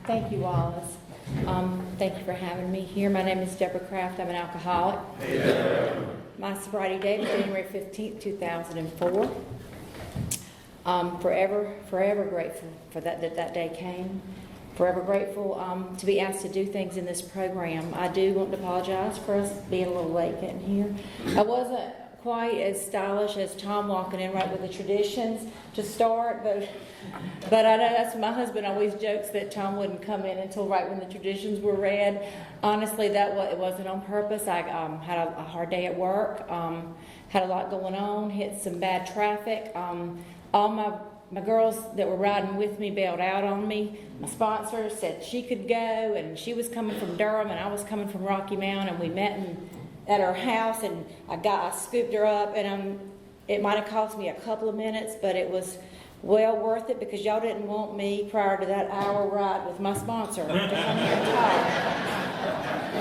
Thank you, Wallace. Thank you for having me here. My name is Deborah Kraft. I'm an alcoholic. Hey, Deborah. My sobriety date was January 15th, 2004. Forever grateful for that day came. Forever grateful to be asked to do things in this program. I do want to apologize for us being a little late getting here. I wasn't quite as stylish as Tom walking in right with the traditions to start, but I know that's my husband always jokes that Tom wouldn't come in until right when the traditions were read. Honestly, it wasn't on purpose. I had a hard day at work, had a lot going on, hit some bad traffic. All my girls that were riding with me bailed out on me. My sponsor said she could go, and she was coming from Durham, and I was coming from Rocky Mount, and we met at her house, and I scooped her up, and it might have cost me a couple of minutes, but it was well worth it because y'all didn't want me prior to that hour ride with my sponsor to come here and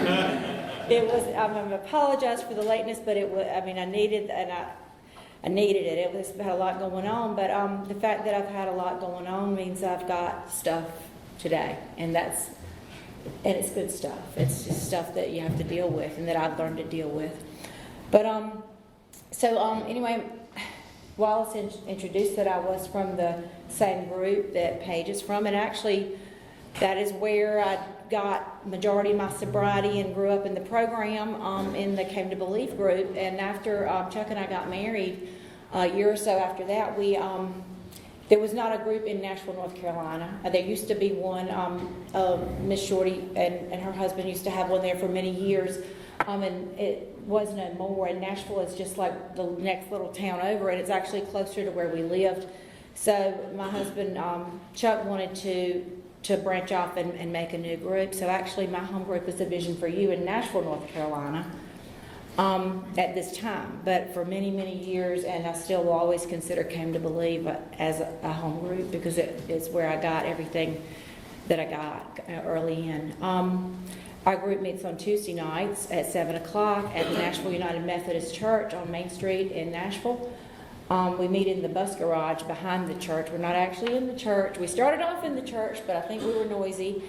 talk. It was. I apologize for the lateness, but it was. I mean, I needed it. It was had a lot going on, but the fact that I've had a lot going on means I've got stuff today, and it's good stuff. It's just stuff that you have to deal with, and that I've learned to deal with. But anyway, Wallace introduced that I was from the same group that Paige is from, and actually, that is where I got majority of my sobriety and grew up in the program in the Came to Believe group. And after Chuck and I got married, a year or so after that, there was not a group in Nashville, North Carolina. There used to be one. Miss Shorty and her husband used to have one there for many years, and it was no more. And Nashville is just like the next little town over, and it's actually closer to where we lived. So my husband, Chuck, wanted to branch off and make a new group. So actually my home group is the Vision for You in Nashville, North Carolina at this time. But for many, many years, and I still will always consider Came to Believe as a home group because it's where I got everything that I got early in. Our group meets on Tuesday nights at 7 o'clock at the Nashville United Methodist Church on Main Street in Nashville. We meet in the bus garage behind the church. We're not actually in the church. We started off in the church, but I think we were noisy.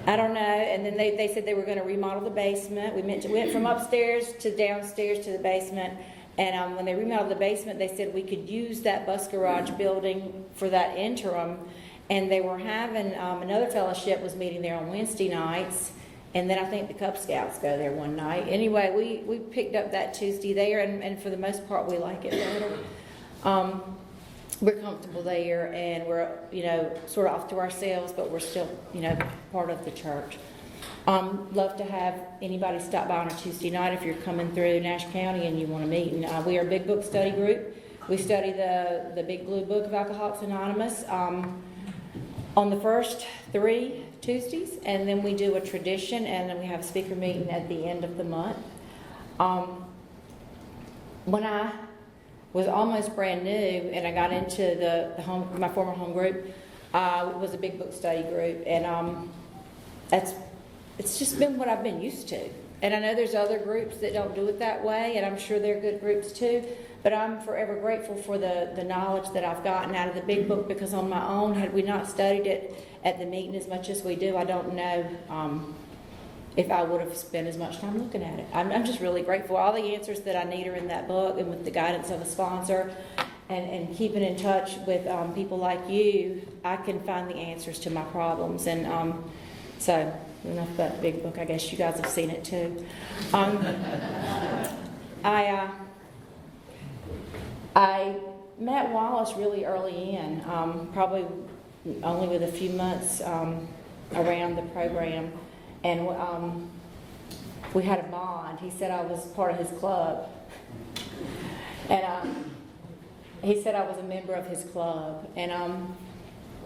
I don't know. And then they said they were going to remodel the basement. We went from upstairs to downstairs to the basement. And when they remodeled the basement, they said we could use that bus garage building for that interim. And they were having another fellowship was meeting there on Wednesday nights. And then I think the Cub Scouts go there one night. Anyway, we picked up that Tuesday there, and for the most part, we like it better. We're comfortable there, and we're, sort of off to ourselves, but we're still, part of the church. Love to have anybody stop by on a Tuesday night if you're coming through Nash County and you want to meet. And we are a big book study group. We study the Big Blue Book of Alcoholics Anonymous on the first 3 Tuesdays, and then we do a tradition, and then we have a speaker meeting at the end of the month. When I was almost brand new and I got into my former home group, it was a big book study group, and it's just been what I've been used to. And I know there's other groups that don't do it that way, and I'm sure they're good groups too, but I'm forever grateful for the knowledge that I've gotten out of the big book, because on my own, had we not studied it at the meeting as much as we do, I don't know if I would have spent as much time looking at it. I'm just really grateful. All the answers that I need are in that book, and with the guidance of a sponsor and keeping in touch with people like you, I can find the answers to my problems. And so enough about the big book. I guess you guys have seen it too. I met Wallace really early in, probably only with a few months around the program, and we had a bond. He said I was part of his club, and he said I was a member of his club, and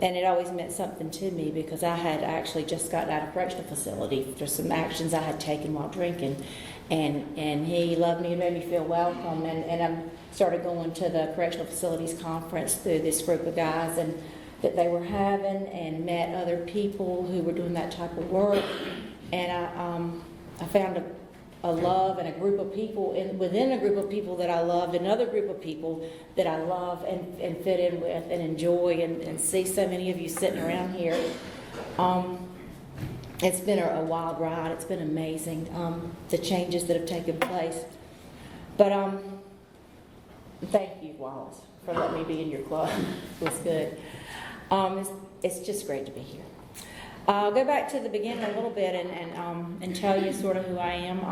it always meant something to me because I had actually just gotten out of correctional facility for some actions I had taken while drinking, and he loved me and made me feel welcome, and I started going to the correctional facilities conference through this group of guys and that they were having, and met other people who were doing that type of work, and I found a love and a group of people, and within a group of people that I loved, another group of people that I love and fit in with and enjoy, and see so many of you sitting around here. It's been a wild ride. It's been amazing, the changes that have taken place. But thank you, Wallace, for letting me be in your club. It was good. It's just great to be here. I'll go back to the beginning a little bit and tell you sort of who I am.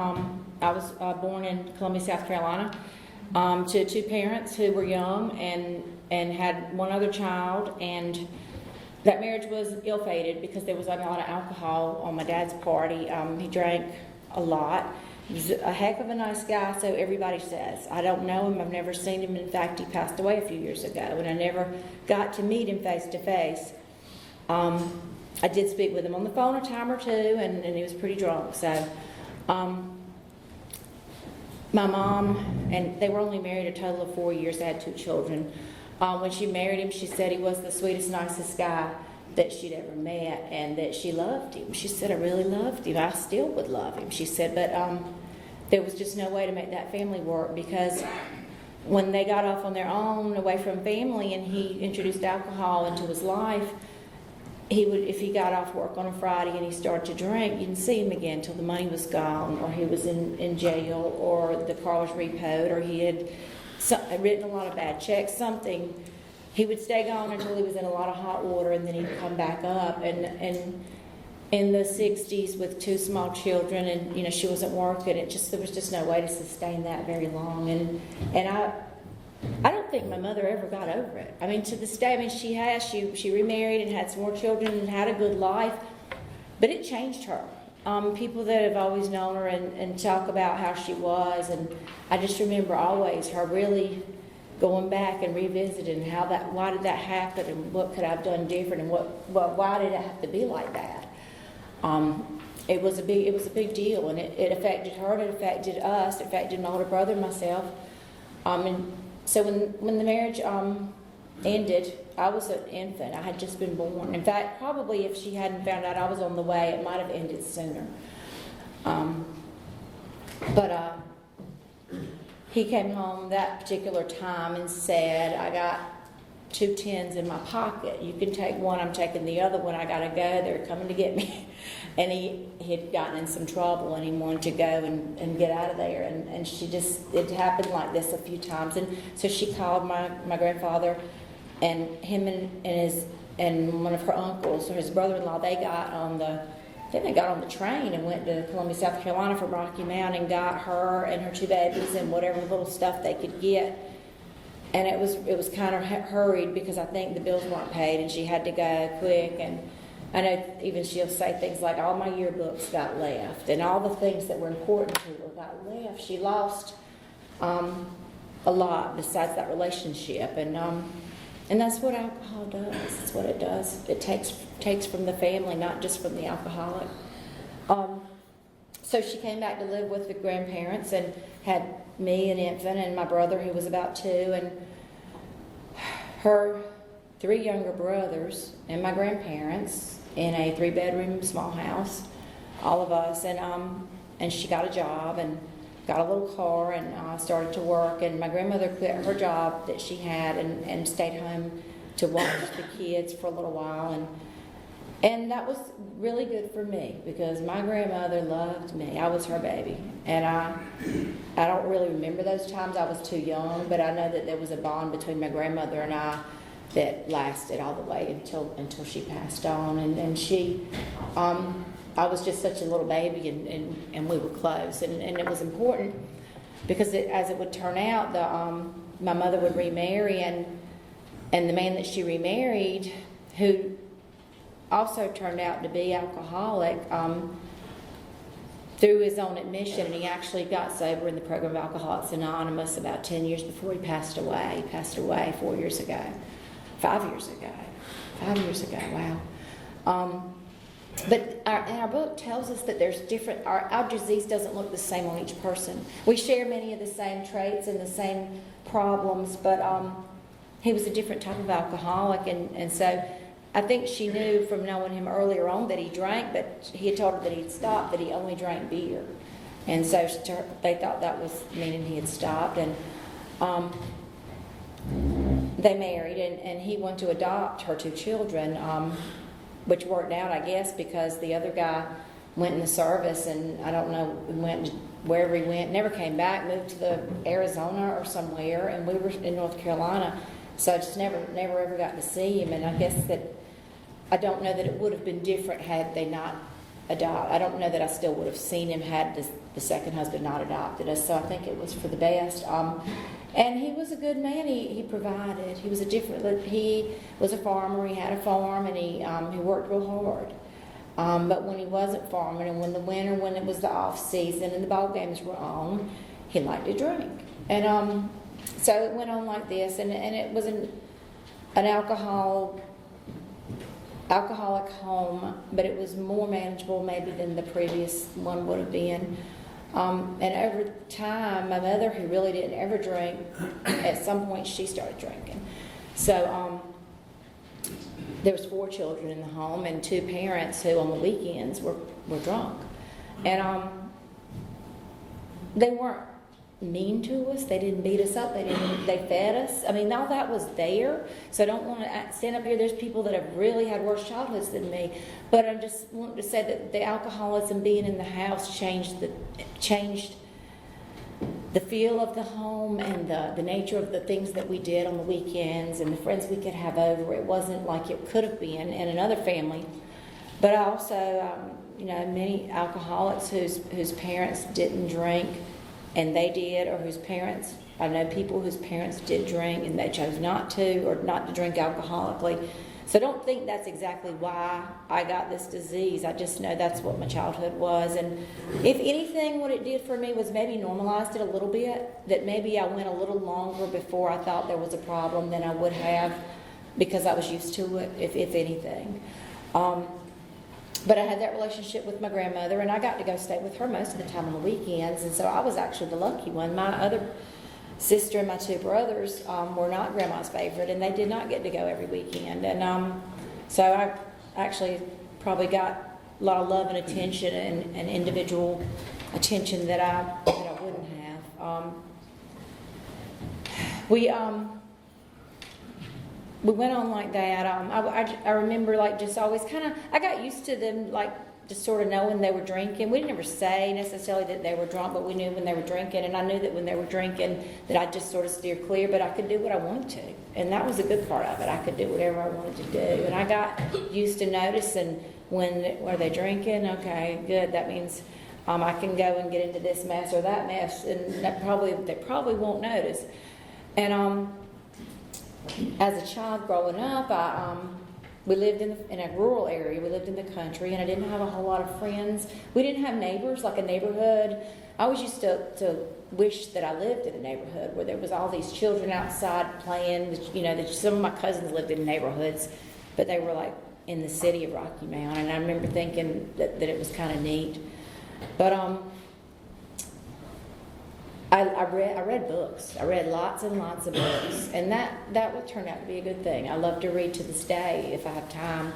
I was born in Columbia, South Carolina, to two parents who were young and had one other child, and that marriage was ill-fated because there was a lot of alcohol on my dad's party. He drank a lot. He was a heck of a nice guy, so everybody says. I don't know him. I've never seen him. In fact, he passed away a few years ago, and I never got to meet him face to face. I did speak with him on the phone a time or two, and he was pretty drunk. So my mom, and they were only married a total of 4 years. They had 2 children. When she married him, she said he was the sweetest, nicest guy that she'd ever met, and that she loved him. She said, I really loved him. I still would love him. She said, but there was just no way to make that family work, because when they got off on their own, away from family, and he introduced alcohol into his life, he would, if he got off work on a Friday and he started to drink, you didn't see him again until the money was gone, or he was in jail, or the car was repoed, or he had written a lot of bad checks, something. He would stay gone until he was in a lot of hot water, and then he'd come back up. And in the 60s with 2 small children, and she wasn't working, there was just no way to sustain that very long. And I don't think my mother ever got over it. I mean, to this day, she remarried and had some more children and had a good life, but it changed her. People that have always known her and talk about how she was, and I just remember always her really going back and revisiting why did that happen, and what could I have done different, and why did it have to be like that? It was a big deal, and it affected her, and it affected us, it affected my older brother and myself. And so when the marriage ended, I was an infant. I had just been born. In fact, probably if she hadn't found out I was on the way, it might have ended sooner. But he came home that particular time and said, I got 2 tens in my pocket. You can take one, I'm taking the other one. I got to go. They're coming to get me. And he had gotten in some trouble, and he wanted to go and get out of there. And it happened like this a few times. And so she called my grandfather, and him and one of her uncles, or his brother-in-law, they got on the train and went to Columbia, South Carolina from Rocky Mount, and got her and her 2 babies and whatever little stuff they could get. And it was kind of hurried, because I think the bills weren't paid, and she had to go quick. And I know even she'll say things like, all my yearbooks got left, and all the things that were important to her got left. She lost a lot besides that relationship, and that's what alcohol does. That's what it does. It takes from the family, not just from the alcoholic. So she came back to live with the grandparents, and had me, an infant, and my brother, who was about 2, and her 3 younger brothers, and my grandparents, in a 3-bedroom small house, all of us. And she got a job and got a little car, and started to work. And my grandmother quit her job that she had and stayed home to watch the kids for a little while. And that was really good for me, because my grandmother loved me. I was her baby. And I don't really remember those times. I was too young, but I know that there was a bond between my grandmother and I that lasted all the way until she passed on. And she, I was just such a little baby, and we were close. And it was important, because as it would turn out, my mother would remarry, and the man that she remarried, who also turned out to be alcoholic, through his own admission, and he actually got sober in the program of Alcoholics Anonymous about 10 years before he passed away. He passed away 5 years ago, wow. But our book tells us that there's different, our disease doesn't look the same on each person. We share many of the same traits and the same problems, but he was a different type of alcoholic, and so I think she knew from knowing him earlier on that he drank, but he had told her that he'd stopped, that he only drank beer. And so they thought that was meaning he had stopped, and they married, and he wanted to adopt her 2 children, which worked out, I guess, because the other guy went in the service, and I don't know, went wherever he went, never came back, moved to Arizona or somewhere, and we were in North Carolina, so I just never ever got to see him. And I guess that I don't know that it would have been different had they not adopted. I don't know that I still would have seen him had the second husband not adopted us. So I think it was for the best. And he was a good man. He provided. He was he was a farmer. He had a farm, and he worked real hard. But when he wasn't farming, and when it was the off season and the ball games were on, he liked to drink. And so it went on like this, and it was an alcoholic home, but it was more manageable maybe than the previous one would have been. And over time, my mother, who really didn't ever drink, at some point she started drinking. So there was 4 children in the home, and 2 parents who on the weekends were drunk. And they weren't mean to us. They didn't beat us up. They fed us. I mean, all that was there. So I don't want to stand up here. There's people that have really had worse childhoods than me. But I just want to say that the alcoholism being in the house changed the feel of the home, and the nature of the things that we did on the weekends, and the friends we could have over. It wasn't like it could have been in another family. But I also, many alcoholics whose parents didn't drink, and they did, or I know people whose parents did drink and they chose not to, or not to drink alcoholically. So don't think that's exactly why I got this disease. I just know that's what my childhood was. And if anything, what it did for me was maybe normalized it a little bit, that maybe I went a little longer before I thought there was a problem than I would have, because I was used to it, if anything. But I had that relationship with my grandmother, and I got to go stay with her most of the time on the weekends, and so I was actually the lucky one. My other sister and my 2 brothers were not grandma's favorite, and they did not get to go every weekend. And so I actually probably got a lot of love and attention and individual attention that I wouldn't have. We went on like that. I remember just always I got used to them just sort of knowing they were drinking. We didn't ever say necessarily that they were drunk, but we knew when they were drinking, and I knew that when they were drinking that I'd just sort of steer clear, but I could do what I wanted to, and that was a good part of it. I could do whatever I wanted to do, and I got used to noticing were they drinking? Okay, good. That means I can go and get into this mess or that mess, and they probably won't notice. And as a child growing up, we lived in a rural area. We lived in the country, and I didn't have a whole lot of friends. We didn't have neighbors, like a neighborhood. I always used to wish that I lived in a neighborhood where there was all these children outside playing. Some of my cousins lived in neighborhoods, but they were in the city of Rocky Mount, and I remember thinking that it was kind of neat. But I read books. I read lots and lots of books, and that would turn out to be a good thing. I love to read to this day if I have time.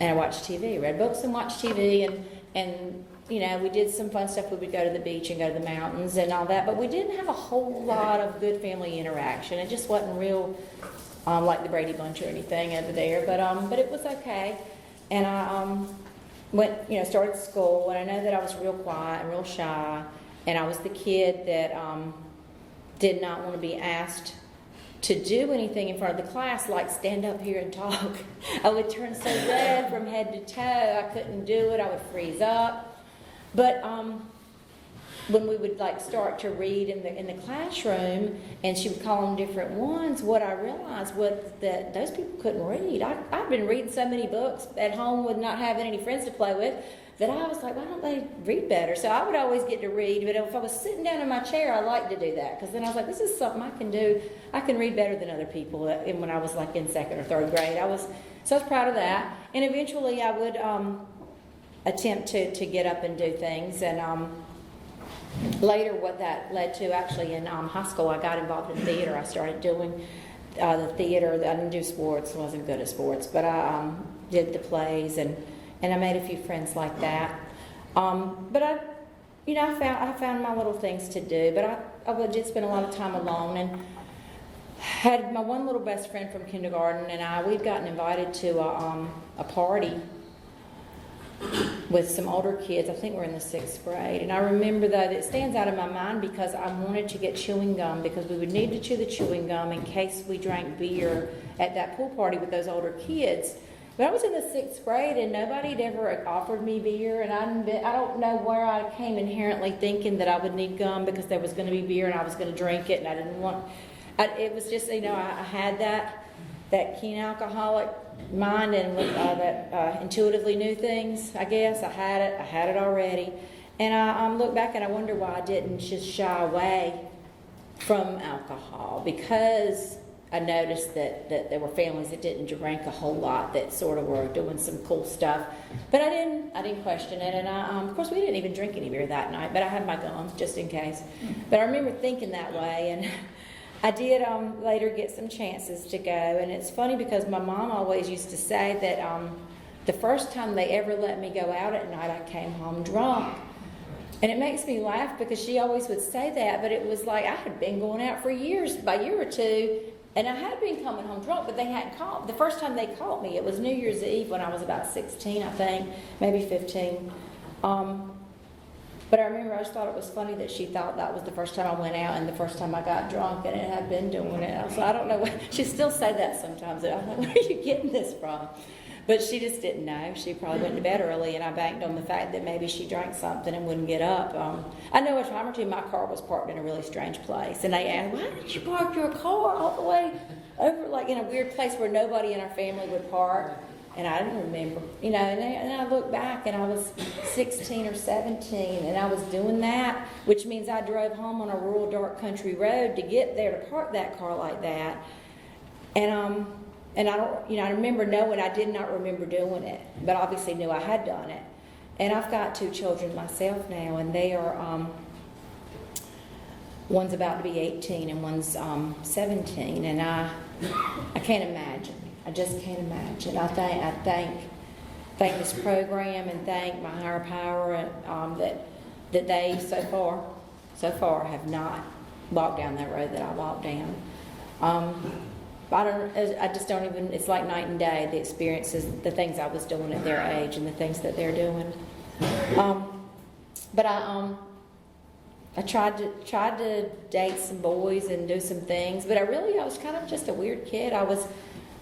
And I watch TV, read books and watch TV, and we did some fun stuff. We would go to the beach and go to the mountains and all that, but we didn't have a whole lot of good family interaction. It just wasn't real like the Brady Bunch or anything over there, but it was okay. And I started school, and I know that I was real quiet and real shy, and I was the kid that did not want to be asked to do anything in front of the class, like stand up here and talk. I would turn so red from head to toe, I couldn't do it, I would freeze up. But when we would start to read in the classroom, and she would call them different ones, what I realized was that those people couldn't read. I've been reading so many books at home with not having any friends to play with, that I was like, why don't they read better? So I would always get to read, but if I was sitting down in my chair, I liked to do that, because then I was like, this is something I can do. I can read better than other people. And when I was in 2nd or 3rd grade, I was proud of that. And eventually I would attempt to get up and do things, and later what that led to, actually in high school, I got involved in theater. I started doing the theater. I didn't do sports, wasn't good at sports, but I did the plays, and I made a few friends like that. But I found my little things to do. But I did spend a lot of time alone, and had my one little best friend from kindergarten, and we'd gotten invited to a party with some older kids. I think we're in the 6th grade. And I remember, though, that it stands out in my mind because I wanted to get chewing gum, because we would need to chew the chewing gum in case we drank beer at that pool party with those older kids. But I was in the 6th grade, and nobody had ever offered me beer, and I don't know where I came inherently thinking that I would need gum because there was going to be beer and I was going to drink it, and I didn't want... it was just, I had that keen alcoholic mind, and that intuitively knew things, I guess. I had it already. And I look back and I wonder why I didn't just shy away from alcohol, because I noticed that there were families that didn't drink a whole lot, that sort of were doing some cool stuff. But I didn't question it. And of course, we didn't even drink any beer that night, but I had my gum just in case. But I remember thinking that way, and I did later get some chances to go. And it's funny because my mom always used to say that the first time they ever let me go out at night, I came home drunk. And it makes me laugh because she always would say that, but it was like I had been going out for years, by a year or two, and I had been coming home drunk, but they hadn't caught. The first time they caught me, it was New Year's Eve when I was about 16, I think, maybe 15. But I remember I just thought it was funny that she thought that was the first time I went out and the first time I got drunk, and it had been doing it. So I don't know. She still say that sometimes. I'm like, where are you getting this from? But she just didn't know. She probably went to bed early, and I banked on the fact that maybe she drank something and wouldn't get up. I know a time or two my car was parked in a really strange place, and they asked, why did you park your car all the way over, like in a weird place where nobody in our family would park? And I didn't remember, and I look back, and I was 16 or 17, and I was doing that, which means I drove home on a rural, dark country road to get there to park that car like that. And I don't, I remember knowing I did not remember doing it, but obviously knew I had done it. And I've got 2 children myself now, and they are, one's about to be 18 and one's 17, and I can't imagine. I just can't imagine. I thank this program and thank my higher power that they so far have not walked down that road that I walked down. I just don't even, it's like night and day, the experiences, the things I was doing at their age and the things that they're doing. But I tried to date some boys and do some things, but I was kind of just a weird kid.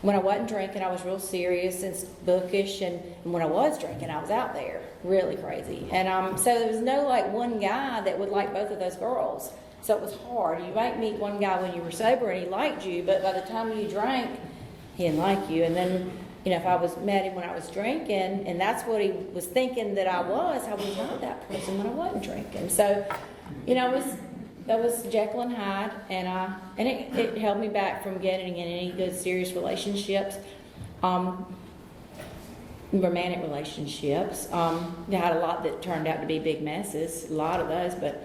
When I wasn't drinking, I was real serious and bookish, and when I was drinking, I was out there, really crazy. And so there was no one guy that would like both of those girls. So it was hard. You might meet one guy when you were sober and he liked you, but by the time you drank, he didn't like you. And then, if I met him when I was drinking, and that's what he was thinking that I was not that person when I wasn't drinking. So, that was Jekyll and Hyde, and it held me back from getting in any good serious relationships, romantic relationships. I had a lot that turned out to be big messes, a lot of those, but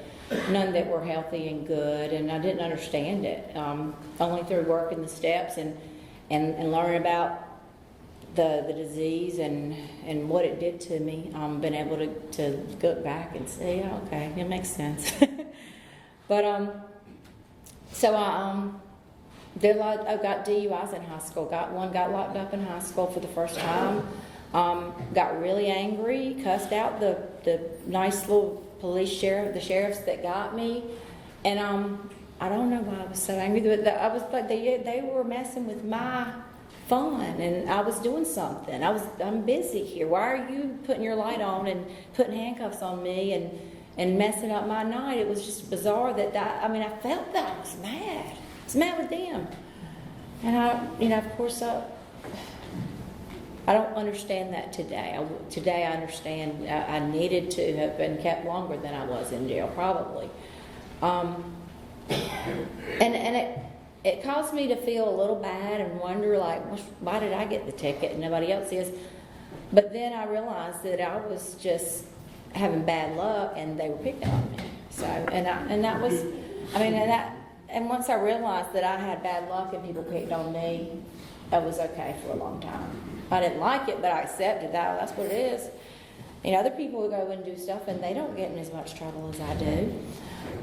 none that were healthy and good, and I didn't understand it. Only through working the steps and learning about the disease and what it did to me, been able to look back and say, yeah, okay, it makes sense. But so I got DUIs in high school. Got locked up in high school for the first time. Got really angry, cussed out the nice little the sheriffs that got me, and I don't know why I was so angry. I was like they were messing with my fun, and I was doing something. I'm busy here. Why are you putting your light on and putting handcuffs on me and messing up my night? It was just bizarre that I felt that I was mad. I was mad with them, and of course I don't understand that today. Today I understand I needed to have been kept longer than I was in jail, probably. And it caused me to feel a little bad and wonder, why did I get the ticket and nobody else is? But then I realized that I was just having bad luck and they were picking on me. So, and once I realized that I had bad luck and people picked on me, I was okay for a long time. I didn't like it, but I accepted that. That's what it is. Other people will go and do stuff and they don't get in as much trouble as I do.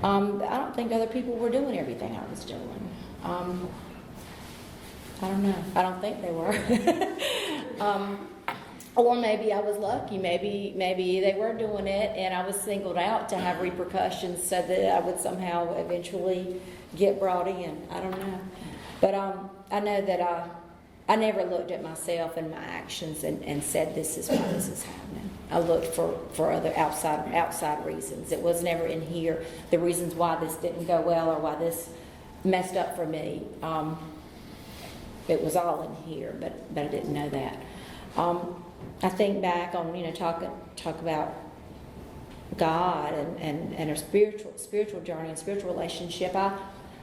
I don't think other people were doing everything I was doing. I don't know. I don't think they were. Or maybe I was lucky. Maybe they were doing it and I was singled out to have repercussions so that I would somehow eventually get brought in. I don't know. But I know that I never looked at myself and my actions and said, this is why this is happening. I looked for other outside reasons. It was never in here, the reasons why this didn't go well or why this messed up for me. It was all in here, but I didn't know that. I think back on, talk about God and our spiritual journey and spiritual relationship.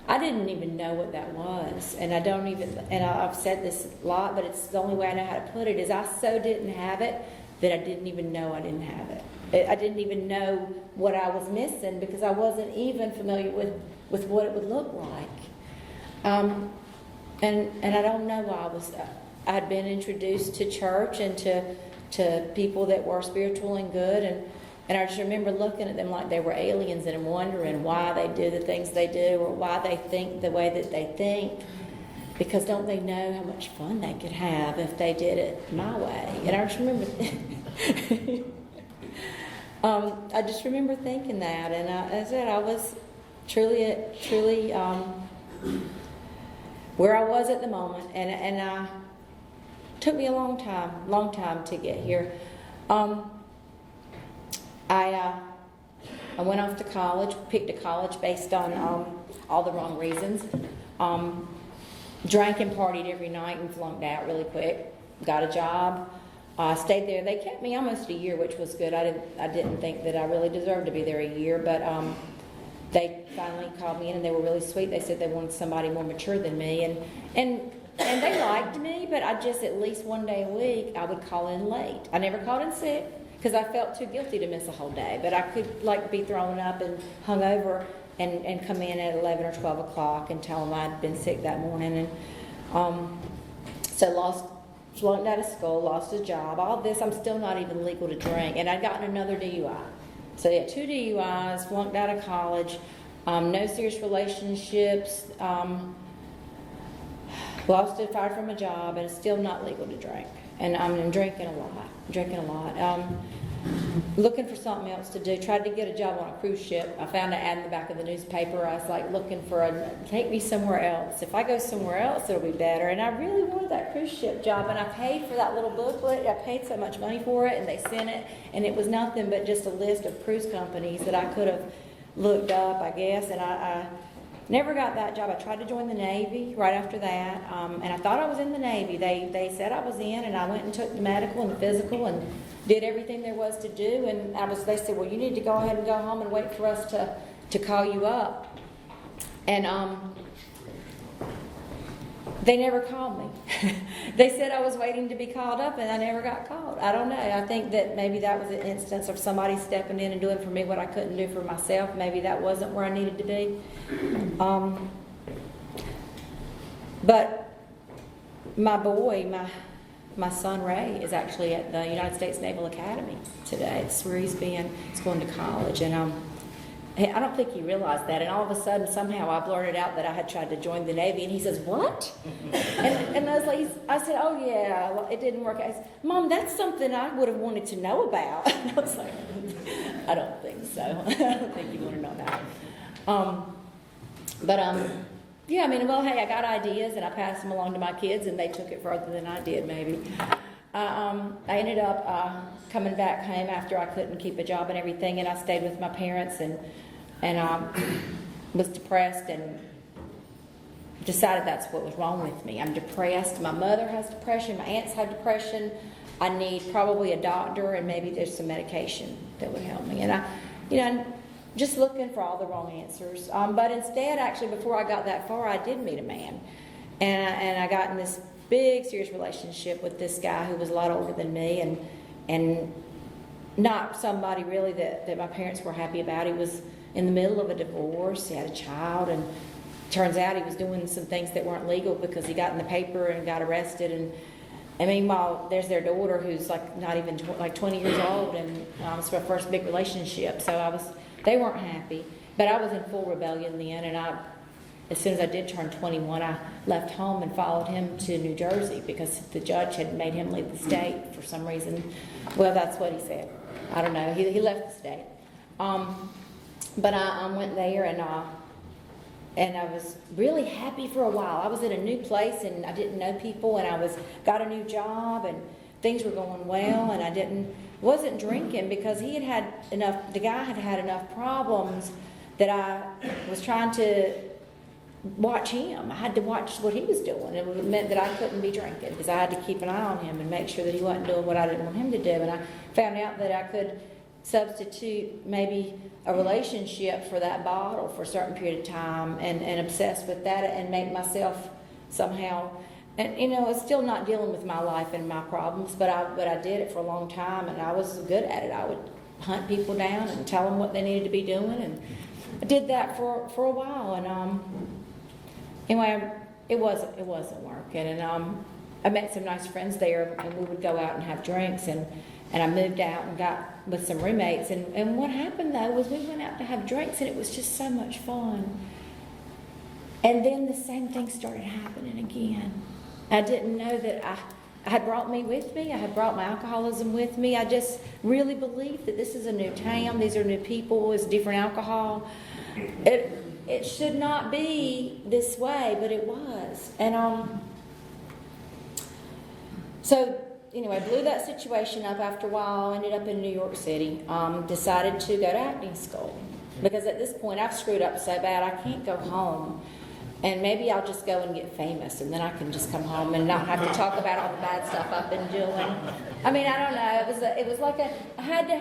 I didn't even know what that was, and I've said this a lot, but it's the only way I know how to put it, is I so didn't have it that I didn't even know I didn't have it. I didn't even know what I was missing because I wasn't even familiar with what it would look like. And I don't know why I'd been introduced to church and to people that were spiritual and good, and I just remember looking at them like they were aliens and wondering why they do the things they do or why they think the way that they think, because don't they know how much fun they could have if they did it my way? And I just remember thinking that, and as I said, I was truly where I was at the moment, and it took me a long time to get here. I went off to college, picked a college based on all the wrong reasons. Drank and partied every night and flunked out really quick. Got a job. Stayed there. They kept me almost a year, which was good. I didn't think that I really deserved to be there a year, but they finally called me in and they were really sweet. They said they wanted somebody more mature than me, and they liked me, but I just, at least one day a week, I would call in late. I never called in sick because I felt too guilty to miss a whole day, but I could be thrown up and hung over and come in at 11 or 12 o'clock and tell them I'd been sick that morning, and flunked out of school, lost a job, all this. I'm still not even legal to drink, and I'd gotten another DUI. So yeah, 2 DUIs, flunked out of college, no serious relationships, fired from a job, and still not legal to drink. And I'm drinking a lot. Looking for something else to do. Tried to get a job on a cruise ship. I found an ad in the back of the newspaper. I was looking for take me somewhere else. If I go somewhere else, it'll be better. And I really wanted that cruise ship job, and I paid for that little booklet. I paid so much money for it, and they sent it, and it was nothing but just a list of cruise companies that I could have looked up, I guess, and I never got that job. I tried to join the Navy right after that, and I thought I was in the Navy. They said I was in, and I went and took the medical and the physical and did everything there was to do, and they said, well, you need to go ahead and go home and wait for us to call you up. And they never called me. They said I was waiting to be called up, and I never got called. I don't know. I think that maybe that was an instance of somebody stepping in and doing for me what I couldn't do for myself. Maybe that wasn't where I needed to be. But my boy, my son Ray, is actually at the United States Naval Academy today. It's where he's going to college, and I don't think he realized that. And all of a sudden, somehow, I blurted out that I had tried to join the Navy, and he says, "What?" and I was like, I said, "Oh yeah, it didn't work out." I said, "Mom, that's something I would have wanted to know about." And I was like, "I don't think so. I don't think you want to know about it." Yeah, hey, I got ideas, and I passed them along to my kids, and they took it further than I did, maybe. I ended up coming back home after I couldn't keep a job and everything, and I stayed with my parents and was depressed and decided that's what was wrong with me. I'm depressed. My mother has depression. My aunts have depression. I need probably a doctor, and maybe there's some medication that would help me. And I'm just looking for all the wrong answers. But instead, actually, before I got that far, I did meet a man, and I got in this big, serious relationship with this guy who was a lot older than me, and not somebody really that my parents were happy about. He was in the middle of a divorce. He had a child, and turns out he was doing some things that weren't legal because he got in the paper and got arrested, and And meanwhile, there's their daughter who's like not even like 20 years old, and it's her first big relationship. So they weren't happy. But I was in full rebellion then, and as soon as I did turn 21, I left home and followed him to New Jersey because the judge had made him leave the state for some reason. Well, that's what he said. I don't know. He left the state. But I went there, and I was really happy for a while. I was in a new place, and I didn't know people, and I got a new job, and things were going well, and I wasn't drinking because he had enough. The guy had enough problems that I was trying to watch him. I had to watch what he was doing. It meant that I couldn't be drinking because I had to keep an eye on him and make sure that he wasn't doing what I didn't want him to do. And I found out that I could substitute maybe a relationship for that bottle for a certain period of time and obsess with that and make myself somehow, and it's still not dealing with my life and my problems, but I did it for a long time, and I was good at it. I would hunt people down and tell them what they needed to be doing, and I did that for a while, and anyway, it wasn't working, and I met some nice friends there, and we would go out and have drinks, and I moved out and got with some roommates, and what happened though was we went out to have drinks, and it was just so much fun. And then the same thing started happening again. I didn't know that I had brought me with me. I had brought my alcoholism with me. I just really believed that this is a new town. These are new people. It's different alcohol. It should not be this way, but it was. And so anyway, blew that situation up after a while, ended up in New York City, decided to go to acting school. Because at this point, I've screwed up so bad, I can't go home. And maybe I'll just go and get famous, and then I can just come home and not have to talk about all the bad stuff I've been doing. I mean, I don't know. It was like I had to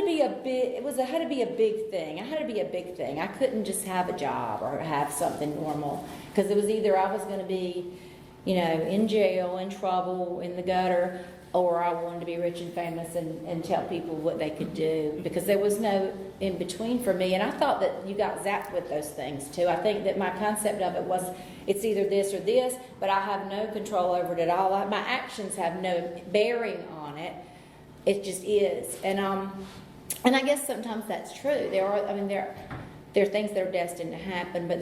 be a big thing. I had to be a big thing. I couldn't just have a job or have something normal. Because it was either I was going to be, in jail, in trouble, in the gutter, or I wanted to be rich and famous and tell people what they could do, because there was no in between for me. And I thought that you got zapped with those things too. I think that my concept of it was it's either this or this, but I have no control over it at all. My actions have no bearing on it. It just is. And I guess sometimes that's true. There are things that are destined to happen, but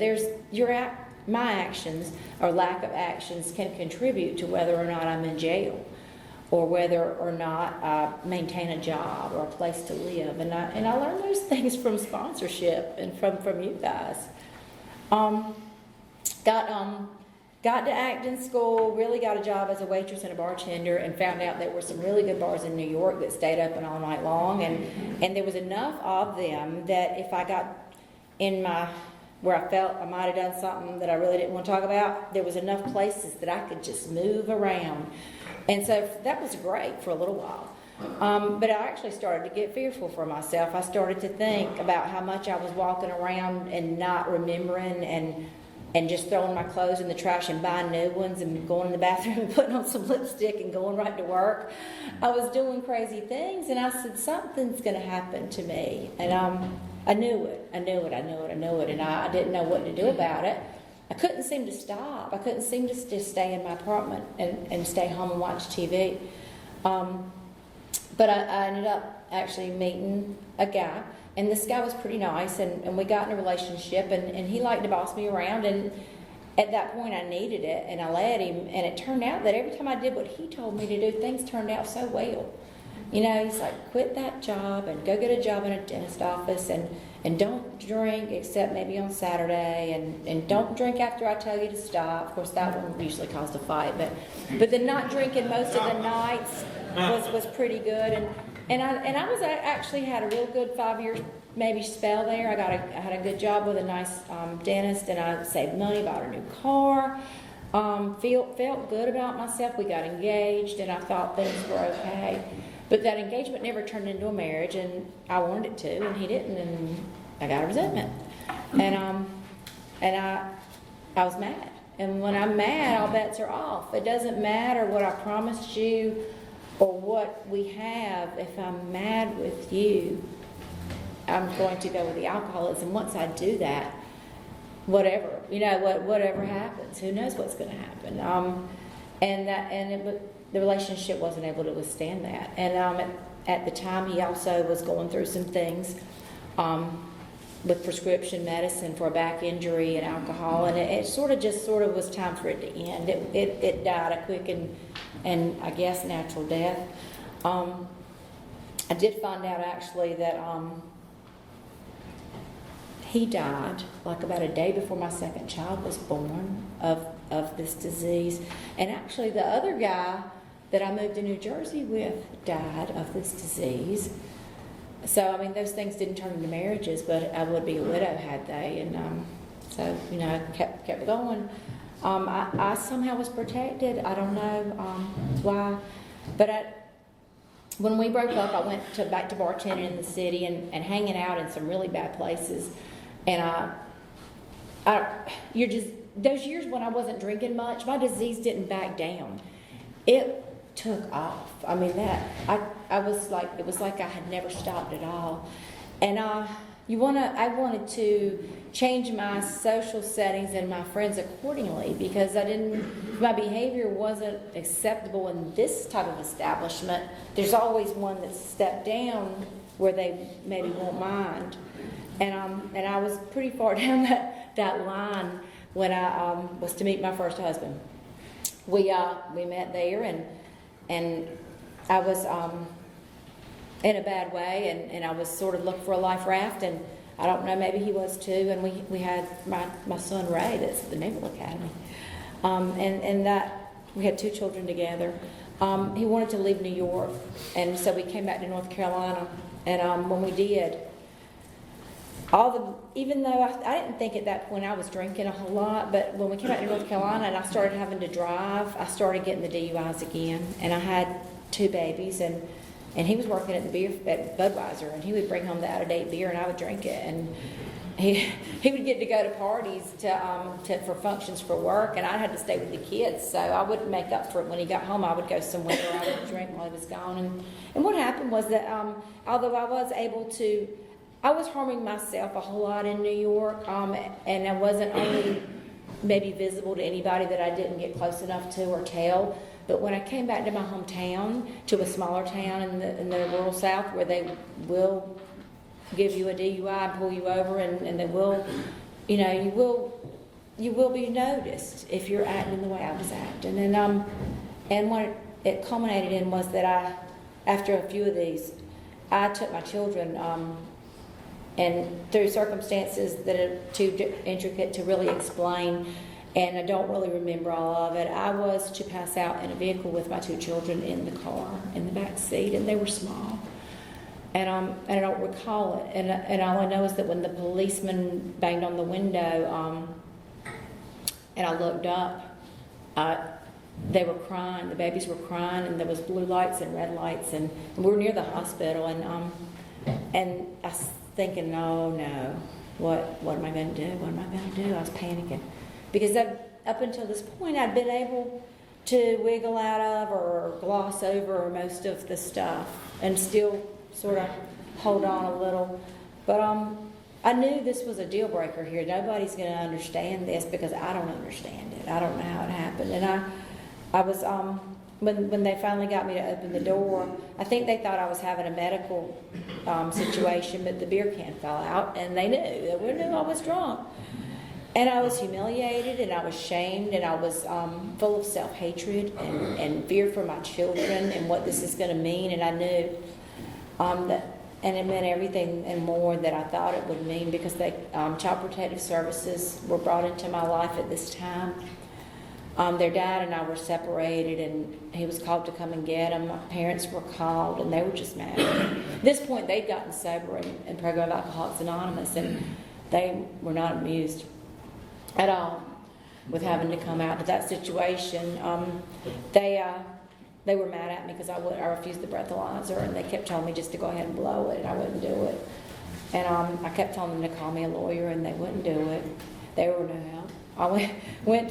my actions or lack of actions can contribute to whether or not I'm in jail, or whether or not I maintain a job or a place to live. And I learned those things from sponsorship and from you guys. Got to acting school, really got a job as a waitress and a bartender, and found out there were some really good bars in New York that stayed open all night long. And there was enough of them that if I got in where I felt I might have done something that I really didn't want to talk about, there was enough places that I could just move around. And so that was great for a little while. But I actually started to get fearful for myself. I started to think about how much I was walking around and not remembering and just throwing my clothes in the trash and buying new ones and going in the bathroom and putting on some lipstick and going right to work. I was doing crazy things, and I said, something's going to happen to me. And I knew it, and I didn't know what to do about it. I couldn't seem to stop. I couldn't seem to just stay in my apartment and stay home and watch TV. But I ended up actually meeting a guy, and this guy was pretty nice, and we got in a relationship, and he liked to boss me around, and at that point I needed it, and I let him, and it turned out that every time I did what he told me to do, things turned out so well. He's like, quit that job and go get a job in a dentist office, and don't drink except maybe on Saturday, and don't drink after I tell you to stop. Of course, that one usually caused a fight, but the not drinking most of the nights was pretty good, and I was actually had a real good 5-year maybe spell there. I had a good job with a nice dentist, and I saved money, bought a new car, felt good about myself. We got engaged, and I thought things were okay. But that engagement never turned into a marriage, and I wanted it to, and he didn't, and I got a resentment. And I was mad. And when I'm mad, all bets are off. It doesn't matter what I promised you or what we have. If I'm mad with you, I'm going to go with the alcoholism. Once I do that, whatever happens, who knows what's going to happen. the relationship wasn't able to withstand that. And at the time, he also was going through some things with prescription medicine for a back injury and alcohol, and it sort of was time for it to end. It died a quick and I guess natural death. I did find out actually that he died like about a day before my second child was born of this disease. And actually the other guy that I moved to New Jersey with died of this disease. So, I mean, those things didn't turn into marriages, but I would be a widow had they. And so, you know, I kept going. I somehow was protected. I don't know why. But when we broke up, I went back to bartending in the city and hanging out in some really bad places. And those years when I wasn't drinking much, my disease didn't back down. It took off. I mean, it was like I had never stopped at all. And I wanted to change my social settings and my friends accordingly, because my behavior wasn't acceptable in this type of establishment. There's always one that's stepped down where they maybe won't mind. And I was pretty far down that line when I was to meet my first husband. We met there, and I was in a bad way, and I was sort of looking for a life raft, and I don't know, maybe he was too. And we had my son Ray, that's at the Naval Academy, and that we had 2 children together. He wanted to leave New York, and so we came back to North Carolina. And when we did, even though I didn't think at that point I was drinking a whole lot, but when we came back to North Carolina and I started having to drive, I started getting the DUIs again. And I had 2 babies, and he was working at Budweiser, and he would bring home the out-of-date beer, and I would drink it. And he would get to go to parties for functions for work, and I had to stay with the kids, so I wouldn't make up for it. When he got home, I would go somewhere where I would drink while he was gone. And what happened was that although I was harming myself a whole lot in New York, and I wasn't only maybe visible to anybody that I didn't get close enough to or tell. But when I came back to my hometown, to a smaller town in the rural South, where they will give you a DUI and pull you over, and they will, you know, you will be noticed if you're acting the way I was acting. And what it culminated in was that after a few of these, I took my children. And through circumstances that are too intricate to really explain, and I don't really remember all of it, I was to pass out in a vehicle with my 2 children in the car, in the back seat, and they were small. And I don't recall it. And all I know is that when the policeman banged on the window, and I looked up, they were crying. The babies were crying, and there was blue lights and red lights, and we were near the hospital, and I was thinking, oh no, what am I going to do? What am I going to do? I was panicking, because up until this point I'd been able to wiggle out of or gloss over most of the stuff and still sort of hold on a little. But I knew this was a deal breaker here. Nobody's going to understand this, because I don't understand it. I don't know how it happened. And I was when they finally got me to open the door, I think they thought I was having a medical situation, but the beer can fell out, and they knew I was drunk. And I was humiliated, and I was shamed, and I was full of self-hatred and fear for my children and what this is going to mean. And I knew that, and it meant everything and more that I thought it would mean, because Child Protective Services were brought into my life at this time. Their dad and I were separated, and he was called to come and get him. My parents were called, and they were just mad. At this point, they'd gotten sober and program Alcoholics Anonymous, and they were not amused at all with having to come out to that situation. They were mad at me because I refused the breathalyzer, and they kept telling me just to go ahead and blow it, and I wouldn't do it. And I kept telling them to call me a lawyer, and they wouldn't do it. They were no help.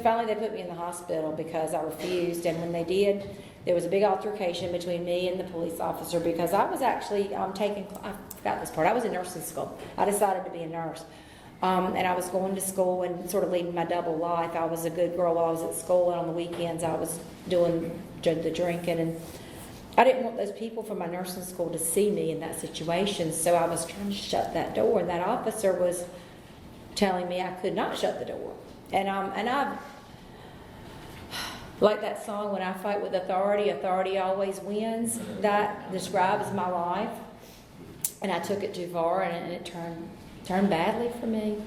Finally they put me in the hospital because I refused, and when they did, there was a big altercation between me and the police officer, because I was actually I forgot this part, I was in nursing school. I decided to be a nurse. And I was going to school and sort of leading my double life. I was a good girl while I was at school, and on the weekends I was doing the drinking. And I didn't want those people from my nursing school to see me in that situation, so I was trying to shut that door. And that officer was telling me I could not shut the door. And I've, like that song, when I fight with authority, authority always wins. That describes my life. And I took it too far, and it turned badly for me,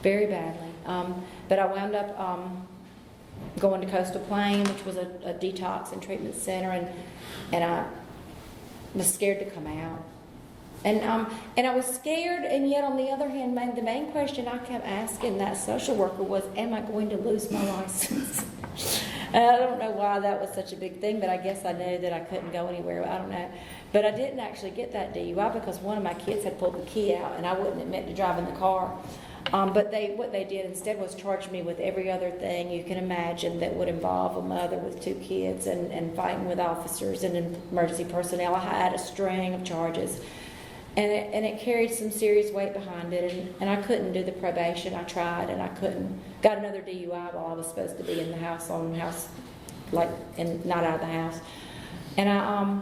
very badly. But I wound up going to Coastal Plain, which was a detox and treatment center, and I was scared to come out. And I was scared, and yet on the other hand, the main question I kept asking that social worker was, am I going to lose my license? And I don't know why that was such a big thing, but I guess I knew that I couldn't go anywhere. I don't know. But I didn't actually get that DUI because one of my kids had pulled the key out, and I wouldn't admit to driving the car. But what they did instead was charge me with every other thing you can imagine that would involve a mother with 2 kids and fighting with officers and emergency personnel. I had a string of charges. And it carried some serious weight behind it, and I couldn't do the probation. I tried, and I couldn't. Got another DUI while I was supposed to be in the house, like, and not out of the house. And I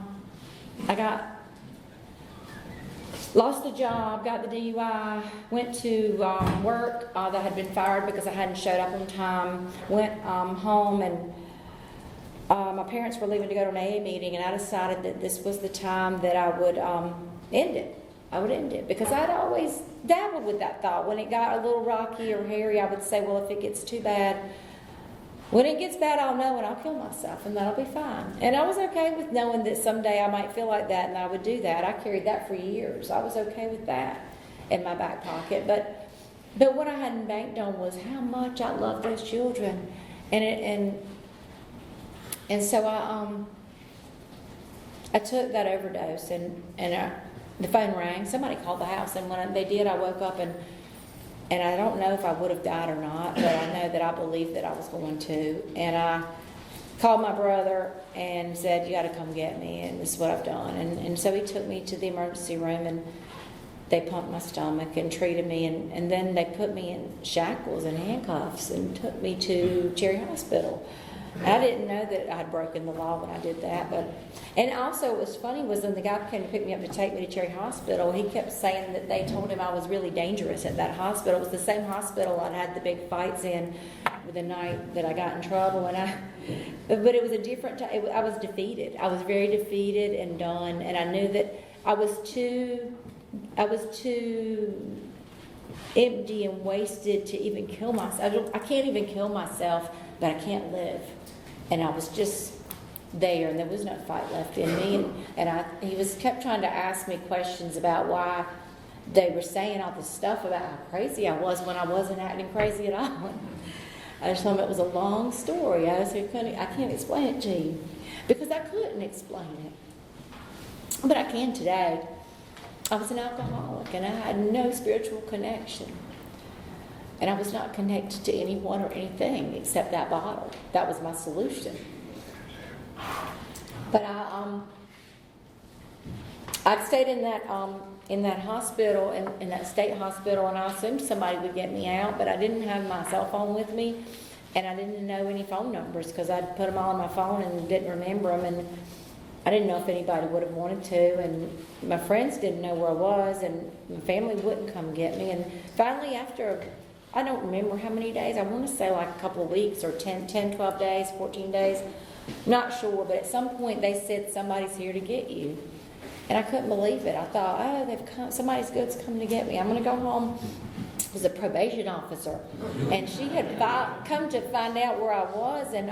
lost the job, got the DUI, went to work that had been fired because I hadn't showed up on time. Went home, and my parents were leaving to go to an AA meeting, and I decided that this was the time that I would end it. I would end it because I'd always dabbled with that thought. When it got a little rocky or hairy, I would say, well, if it gets too bad, when it gets bad, I'll know and I'll kill myself and that'll be fine. And I was okay with knowing that someday I might feel like that and I would do that. I carried that for years. I was okay with that in my back pocket. But what I hadn't banked on was how much I loved those children. And so I took that overdose, and the phone rang. Somebody called the house, and when they did, I woke up, and I don't know if I would have died or not, but I know that I believed that I was going to. And I called my brother and said, you got to come get me, and this is what I've done. And so he took me to the emergency room, and they pumped my stomach and treated me, and then they put me in shackles and handcuffs and took me to Cherry Hospital. I didn't know that I had broken the law when I did that, and also what was funny was when the guy came to pick me up to take me to Cherry Hospital, he kept saying that they told him I was really dangerous at that hospital. It was the same hospital I'd had the big fights in the night that I got in trouble, but it was a different time. I was defeated. I was very defeated and done, and I knew that I was too empty and wasted to even kill myself. I can't even kill myself, but I can't live. And I was just there, and there was no fight left in me. And he kept trying to ask me questions about why they were saying all this stuff about how crazy I was when I wasn't acting crazy at all. I just told him it was a long story. I said, I can't explain it to you because I couldn't explain it, but I can today. I was an alcoholic, and I had no spiritual connection. And I was not connected to anyone or anything except that bottle. That was my solution. But I've stayed in that hospital, in that state hospital, and I assumed somebody would get me out, but I didn't have my cell phone with me, and I didn't know any phone numbers because I'd put them all on my phone and didn't remember them, and I didn't know if anybody would have wanted to, and my friends didn't know where I was, and my family wouldn't come get me. And finally, after I don't remember how many days. I want to say like a couple of weeks or 10, 12 days, 14 days. Not sure, but at some point they said somebody's here to get you. And I couldn't believe it. I thought, oh, they've come, somebody's good's coming to get me. I'm going to go home. It was a probation officer. And she had come to find out where I was, and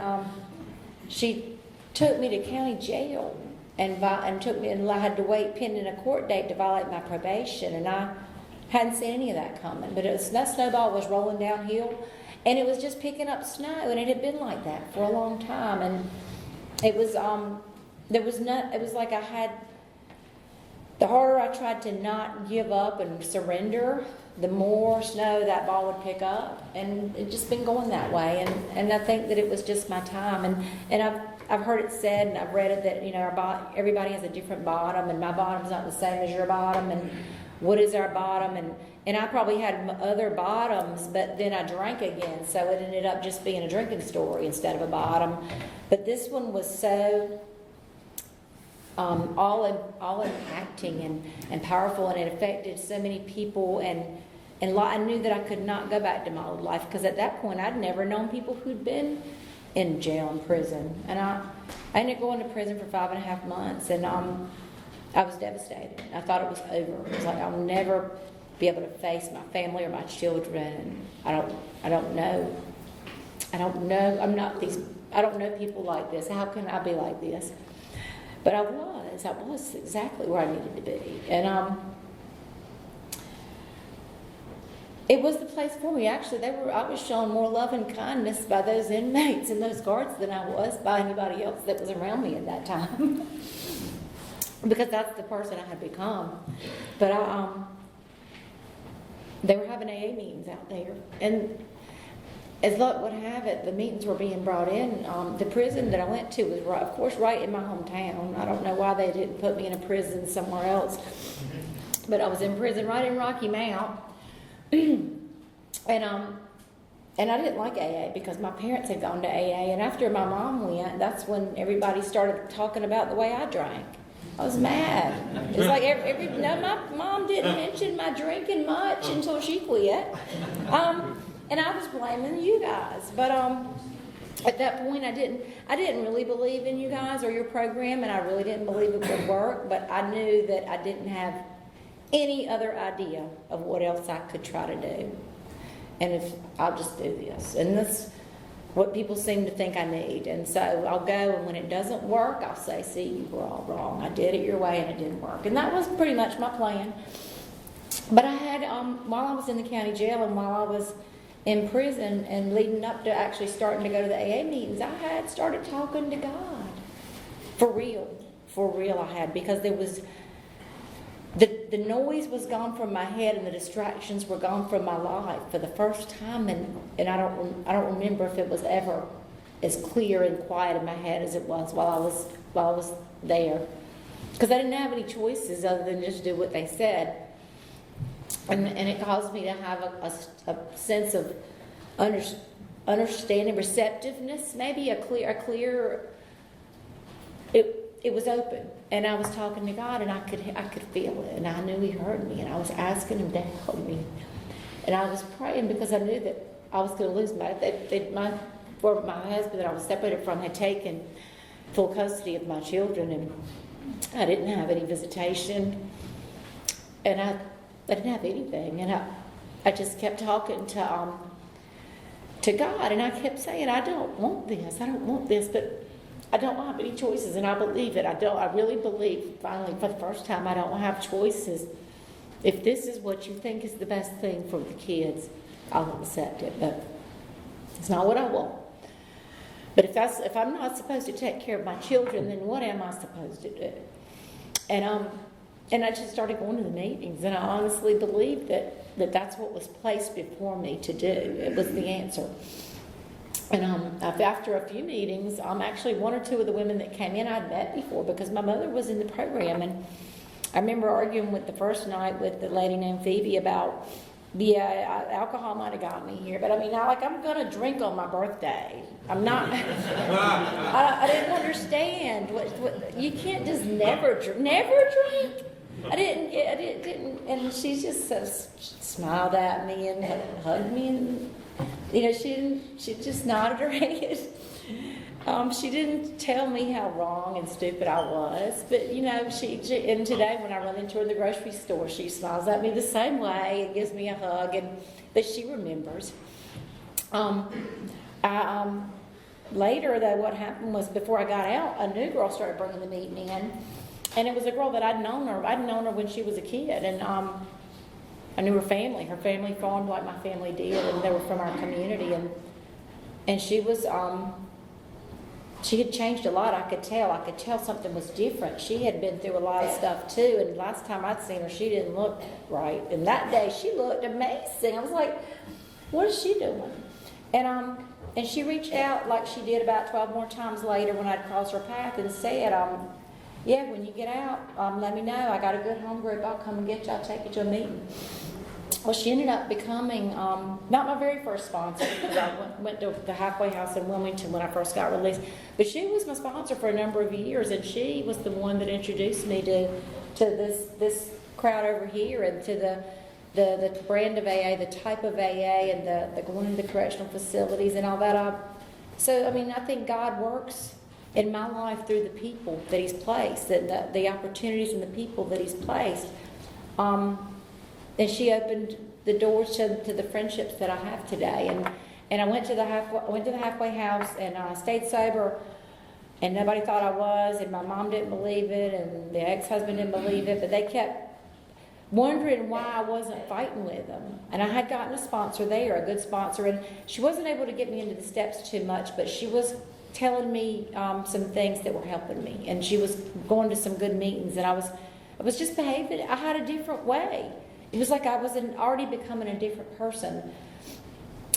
she took me to county jail and took me, and I had to wait pending a court date to violate my probation. And I hadn't seen any of that coming, but that snowball was rolling downhill, and it was just picking up snow, and it had been like that for a long time. And it was it was like I had, the harder I tried to not give up and surrender, the more snow that ball would pick up, and it just been going that way. And I think that it was just my time. And I've heard it said, and I've read it, that everybody has a different bottom, and my bottom's not the same as your bottom, and what is our bottom, and I probably had other bottoms, but then I drank again, so it ended up just being a drinking story instead of a bottom. But this one was so all impacting and powerful, and it affected so many people, and I knew that I could not go back to my old life, because at that point I'd never known people who'd been in jail and prison, and I ended up going to prison for 5.5 months, and I was devastated. I thought it was over. It was like, I'll never be able to face my family or my children. I don't know. I don't know people like this. How can I be like this? But I was exactly where I needed to be. And it was the place for me. Actually, I was shown more love and kindness by those inmates and those guards than I was by anybody else that was around me at that time. Because that's the person I had become. But they were having AA meetings out there, and as luck would have it, the meetings were being brought in. The prison that I went to was, of course, right in my hometown. I don't know why they didn't put me in a prison somewhere else, but I was in prison right in Rocky Mount, and I didn't like AA because my parents had gone to AA, and after my mom went, that's when everybody started talking about the way I drank. I was mad. It was like my mom didn't mention my drinking much until she quit. And I was blaming you guys. But at that point I didn't really believe in you guys or your program, and I really didn't believe it would work, but I knew that I didn't have any other idea of what else I could try to do. And if I'll just do this. And that's what people seem to think I need. And so I'll go, and when it doesn't work, I'll say, see, you were all wrong. I did it your way and it didn't work. And that was pretty much my plan. But I had, while I was in the county jail and while I was in prison and leading up to actually starting to go to the AA meetings, I had started talking to God. For real I had, because there was, the noise was gone from my head and the distractions were gone from my life for the first time, and I don't remember if it was ever as clear and quiet in my head as it was while I was there, because I didn't have any choices other than just do what they said, and it caused me to have a sense of understanding, receptiveness, maybe a clear. It was open, and I was talking to God, and I could feel it, and I knew He heard me, and I was asking Him to help me, and I was praying because I knew that I was going to lose my husband that I was separated from had taken full custody of my children, and I didn't have any visitation, and I didn't have anything, and I just kept talking to God, and I kept saying, I don't want this, but I don't have any choices, and I believe it. I really believe, finally, for the first time, I don't have choices. If this is what you think is the best thing for the kids, I'll accept it, but it's not what I want. But if I'm not supposed to take care of my children, then what am I supposed to do? And I just started going to the meetings, and I honestly believed that that's what was placed before me to do. It was the answer. And after a few meetings, actually one or two of the women that came in I'd met before, because my mother was in the program. And I remember arguing with the first night with the lady named Phoebe about, alcohol might have got me here, but I mean, I'm going to drink on my birthday. I'm not. I didn't understand what you can't just never drink. I didn't, and she just smiled at me and hugged me, and she just nodded her head. She didn't tell me how wrong and stupid I was, but she and today when I run into her in the grocery store, she smiles at me the same way and gives me a hug, but she remembers. Later though, what happened was, before I got out, a new girl started bringing the meeting in, and it was a girl that I'd known her when she was a kid, and I knew her family. Her family farmed like my family did, and they were from our community, and she was she had changed a lot. I could tell something was different. She had been through a lot of stuff too, and last time I'd seen her, she didn't look right, and that day she looked amazing. I was like, what is she doing? And she reached out like she did about 12 more times later when I'd crossed her path and said, yeah, when you get out, let me know. I got a good home group. I'll come and get you. I'll take you to a meeting. Well, she ended up becoming, not my very first sponsor, because I went to the halfway house in Wilmington when I first got released, but she was my sponsor for a number of years, and she was the one that introduced me to this crowd over here, and to the brand of AA, the type of AA, and the going into correctional facilities and all that. So, I mean, I think God works in my life through the people that He's placed, and the opportunities and the people that He's placed. And she opened the doors to the friendships that I have today. And I went to the halfway house, and I stayed sober, and nobody thought I was, and my mom didn't believe it, and the ex-husband didn't believe it, but they kept wondering why I wasn't fighting with them. And I had gotten a sponsor there, a good sponsor, and she wasn't able to get me into the steps too much, but she was telling me some things that were helping me, and she was going to some good meetings, and I was just behaving. I had a different way. It was like I was already becoming a different person.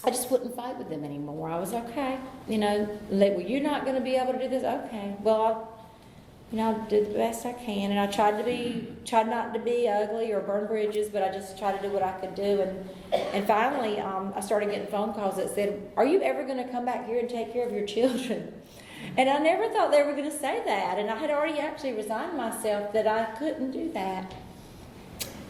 I just wouldn't fight with them anymore. I was okay. You know, well, you're not going to be able to do this. Okay. Well, I'll do the best I can. And I tried not to be ugly or burn bridges, but I just tried to do what I could do. And finally, I started getting phone calls that said, "Are you ever going to come back here and take care of your children?" And I never thought they were going to say that. And I had already actually resigned myself that I couldn't do that.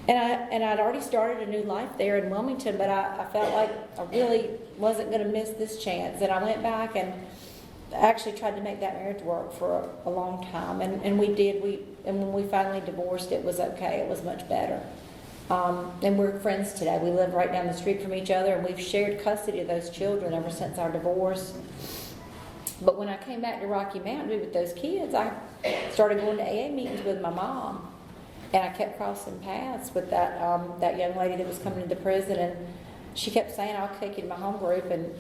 And I'd already started a new life there in Wilmington, but I felt like I really wasn't going to miss this chance. And I went back and actually tried to make that marriage work for a long time. And we did. And when we finally divorced, it was okay. It was much better. And we're friends today. We live right down the street from each other, and we've shared custody of those children ever since our divorce. But when I came back to Rocky Mountain to be with those kids, I started going to AA meetings with my mom. And I kept crossing paths with that young lady that was coming into the prison, and she kept saying, "I'll take you to my home group," and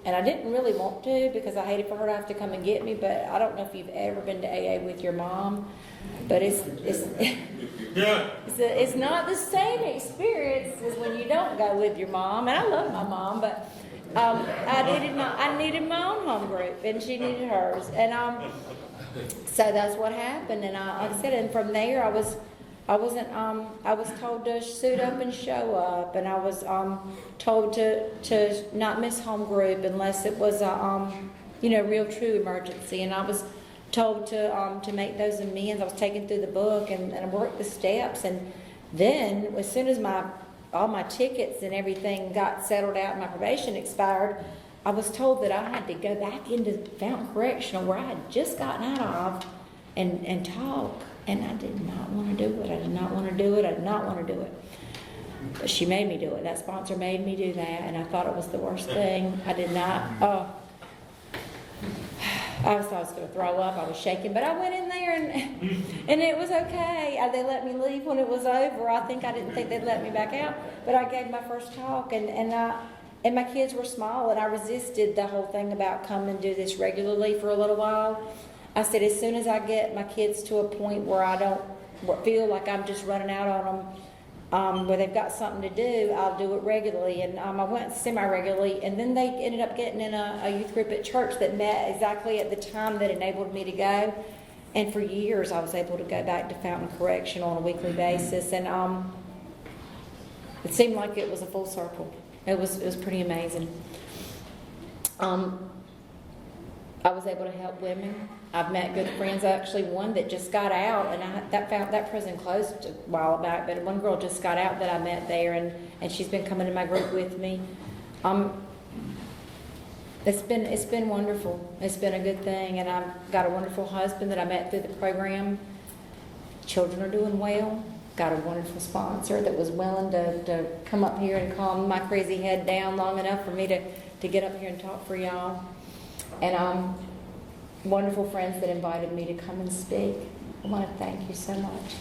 I didn't really want to, because I hated for her to have to come and get me. But I don't know if you've ever been to AA with your mom, but it's not the same experience as when you don't go with your mom. And I love my mom, but I needed my own home group, and she needed hers, and so that's what happened. And like I said, and from there I was told to suit up and show up, and I was told to not miss home group unless it was a real true emergency, and I was told to make those amends. I was taken through the book and I worked the steps, and then as soon as all my tickets and everything got settled out and my probation expired, I was told that I had to go back into Fountain Correctional, where I had just gotten out of, and talk. And I did not want to do it. I did not want to do it. I did not want to do it. But she made me do it. That sponsor made me do that, and I thought it was the worst thing. I did not. I thought I was going to throw up. I was shaking, but I went in there, and it was okay. They let me leave when it was over. I didn't think they'd let me back out, but I gave my first talk, and my kids were small, and I resisted the whole thing about coming and do this regularly for a little while. I said, as soon as I get my kids to a point where I don't feel like I'm just running out on them, where they've got something to do, I'll do it regularly. And I went semi-regularly, and then they ended up getting in a youth group at church that met exactly at the time that enabled me to go. And for years, I was able to go back to Fountain Correctional on a weekly basis, and it seemed like it was a full circle. It was pretty amazing. I was able to help women. I've met good friends. Actually, one that just got out, and that prison closed a while back, but one girl just got out that I met there, and she's been coming to my group with me. It's been wonderful. It's been a good thing, and I've got a wonderful husband that I met through the program. Children are doing well. Got a wonderful sponsor that was willing to come up here and calm my crazy head down long enough for me to get up here and talk for y'all. And wonderful friends that invited me to come and speak. I want to thank you so much.